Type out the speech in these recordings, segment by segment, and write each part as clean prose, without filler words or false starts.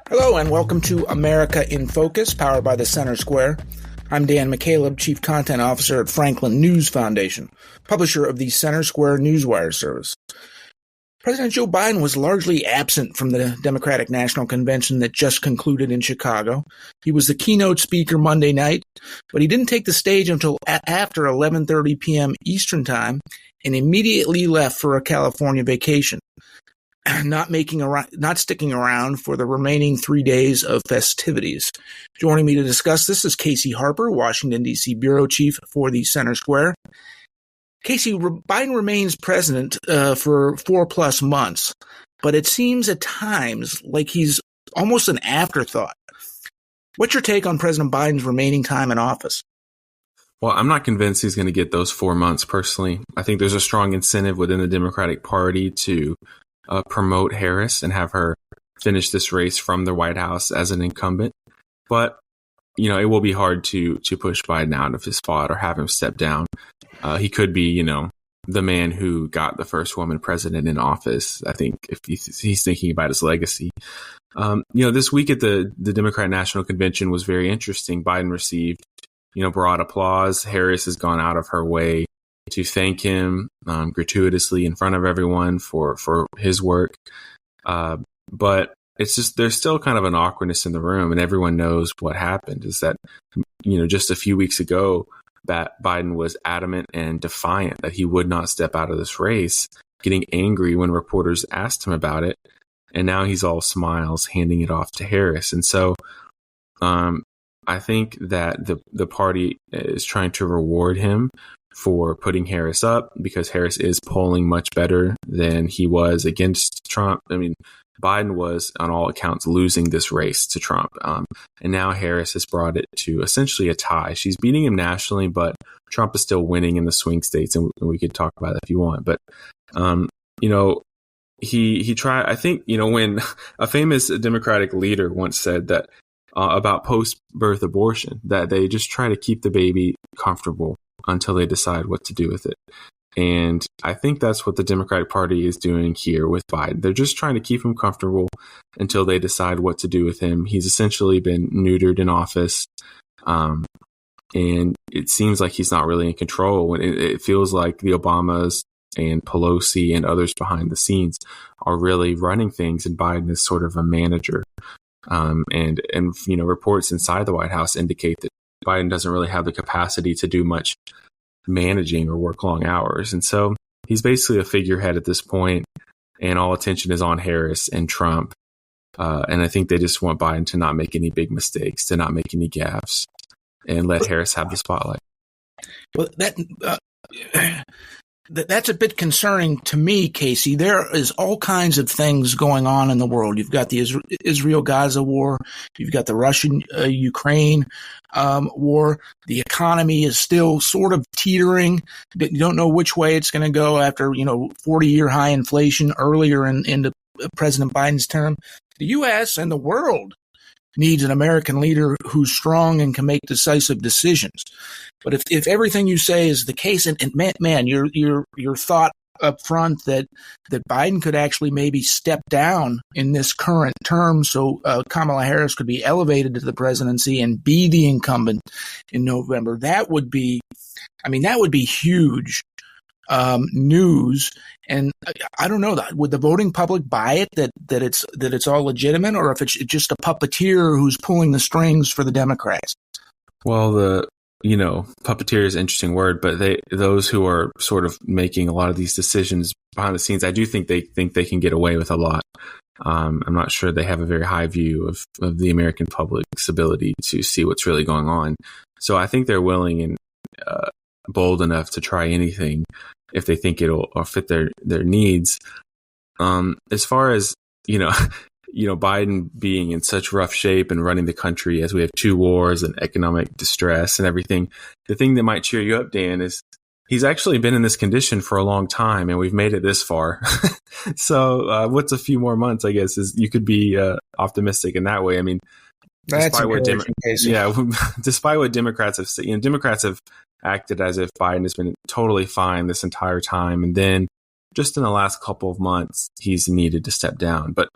Hello and welcome to America in Focus, powered by the Center Square. I'm Dan McCaleb, Chief Content Officer at Franklin News Foundation, publisher of the Center Square Newswire service. President Joe Biden was largely absent from the Democratic National Convention that just concluded in Chicago. He was the keynote speaker Monday night, but he didn't take the stage until after 11:30 p.m. Eastern Time and immediately left for a California vacation, not sticking around for the remaining 3 days of festivities. Joining me to discuss this is Casey Harper, Washington, D.C. Bureau Chief for the Center Square. Casey, Biden remains president for 4+ months, but it seems at times like he's almost an afterthought. What's your take on President Biden's remaining time in office? Well, I'm not convinced he's going to get those 4 months personally. I think there's a strong incentive within the Democratic Party to promote Harris and have her finish this race from the White House as an incumbent. But, it will be hard to push Biden out of his spot or have him step down. He could be, the man who got the first woman president in office, I think, if he's thinking about his legacy. This week at the Democrat National Convention was very interesting. Biden received, broad applause. Harris has gone out of her way to thank him gratuitously in front of everyone for his work. But it's just, there's still kind of an awkwardness in the room, and everyone knows what happened is that, just a few weeks ago, that Biden was adamant and defiant that he would not step out of this race, getting angry when reporters asked him about it. And now he's all smiles, handing it off to Harris. And so I think that the party is trying to reward him for putting Harris up because Harris is polling much better than he was against Trump. I mean, Biden was, on all accounts, losing this race to Trump. And now Harris has brought it to essentially a tie. She's beating him nationally, but Trump is still winning in the swing states. And we could talk about that if you want. But, he tried, I think, when a famous Democratic leader once said that about post-birth abortion, that they just try to keep the baby comfortable until they decide what to do with it. And I think that's what the Democratic Party is doing here with Biden. They're just trying to keep him comfortable until they decide what to do with him. He's essentially been neutered in office. And it seems like he's not really in control. It feels like the Obamas and Pelosi and others behind the scenes are really running things, and Biden is sort of a manager. And reports inside the White House indicate that Biden doesn't really have the capacity to do much managing or work long hours. And so he's basically a figurehead at this point, and all attention is on Harris and Trump. And I think they just want Biden to not make any big mistakes, to not make any gaffes, and let Harris have the spotlight. Well, that's a bit concerning to me, Casey. There is all kinds of things going on in the world. You've got the Israel-Gaza war. You've got the Russian-Ukraine war. The economy is still sort of teetering. You don't know which way it's going to go after, 40-year high inflation earlier in President Biden's term. The U.S. and the world needs an American leader who's strong and can make decisive decisions. But if everything you say is the case, and man, your thought up front that Biden could actually maybe step down in this current term so Kamala Harris could be elevated to the presidency and be the incumbent in November, that would be huge news. And I don't know, would the voting public buy it that it's all legitimate, or if it's just a puppeteer who's pulling the strings for the Democrats? Well, puppeteer is an interesting word, but those who are sort of making a lot of these decisions behind the scenes, I do think they can get away with a lot. I'm not sure they have a very high view of the American public's ability to see what's really going on. So I think they're willing and bold enough to try anything if they think it'll fit their needs. As far as, Biden being in such rough shape and running the country as we have 2 wars and economic distress and everything, the thing that might cheer you up, Dan, is he's actually been in this condition for a long time, and we've made it this far. So what's a few more months, I guess, is you could be optimistic in that way. I mean, despite what Democrats have said, Democrats have acted as if Biden has been totally fine this entire time. And then just in the last couple of months, he's needed to step down. But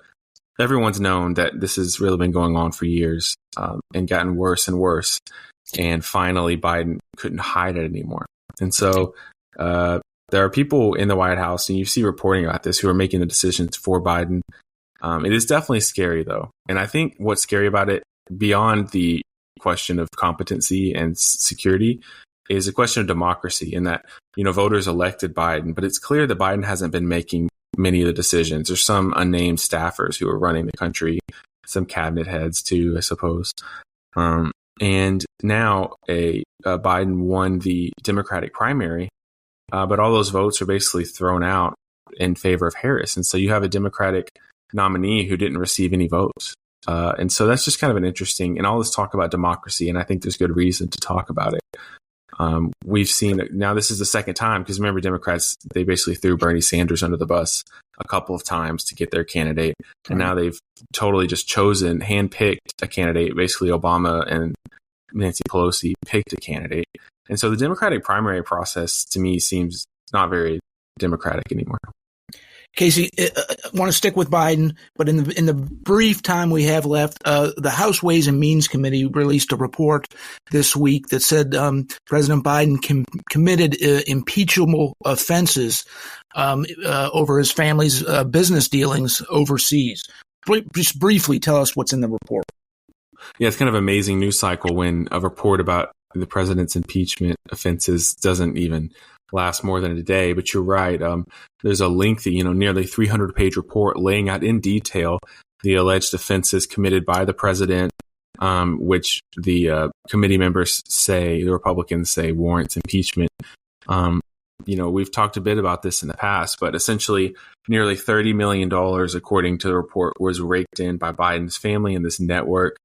everyone's known that this has really been going on for years, and gotten worse and worse. And finally, Biden couldn't hide it anymore. And so there are people in the White House, and you see reporting about this, who are making the decisions for Biden. It is definitely scary, though. And I think what's scary about it, beyond the question of competency and security, is a question of democracy, in that, voters elected Biden, but it's clear that Biden hasn't been making many of the decisions. There's some unnamed staffers who are running the country, some cabinet heads too, I suppose. And now Biden won the Democratic primary, but all those votes are basically thrown out in favor of Harris. And so you have a Democratic nominee who didn't receive any votes. And so that's just kind of an interesting, and all this talk about democracy, and I think there's good reason to talk about it. We've seen that now this is the second time, because remember, Democrats, they basically threw Bernie Sanders under the bus a couple of times to get their candidate. And now they've totally just handpicked a candidate. Basically, Obama and Nancy Pelosi picked a candidate. And so the Democratic primary process, to me, seems not very democratic anymore. Casey, I want to stick with Biden, but in the brief time we have left, the House Ways and Means Committee released a report this week that said President Biden committed impeachable offenses over his family's business dealings overseas. Just briefly tell us what's in the report. Yeah, it's kind of an amazing news cycle when a report about the president's impeachment offenses doesn't even last more than a day. But you're right. There's a lengthy, nearly 300-page report laying out in detail the alleged offenses committed by the president, which the committee members say, the Republicans say, warrants impeachment. We've talked a bit about this in the past, but essentially nearly $30 million, according to the report, was raked in by Biden's family in this network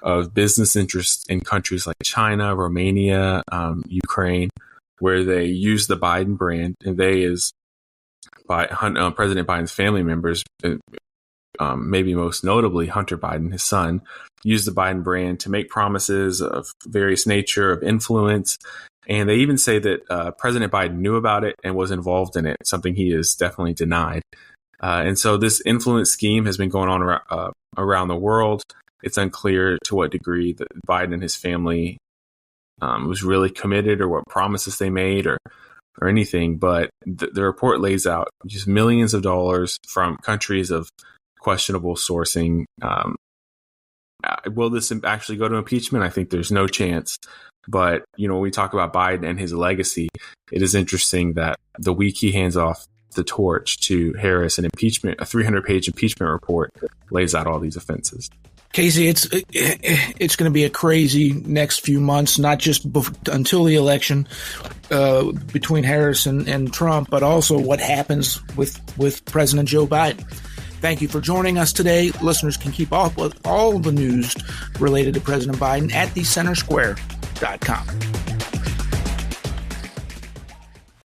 of business interests in countries like China, Romania, Ukraine, where they use the Biden brand, and they is by President Biden's family members, maybe most notably Hunter Biden, his son, use the Biden brand to make promises of various nature, of influence. And they even say that President Biden knew about it and was involved in it, something he has definitely denied. And so this influence scheme has been going on around the world. It's unclear to what degree that Biden and his family was really committed, or what promises they made, or anything. But the report lays out just millions of dollars from countries of questionable sourcing. Will this actually go to impeachment? I think there's no chance. But, when we talk about Biden and his legacy, it is interesting that the week he hands off the torch to Harris, a 300-page impeachment report lays out all these offenses. Casey, it's going to be a crazy next few months, not just until the election between Harris and Trump, but also what happens with President Joe Biden. Thank you for joining us today. Listeners can keep up with all the news related to President Biden at thecentersquare.com.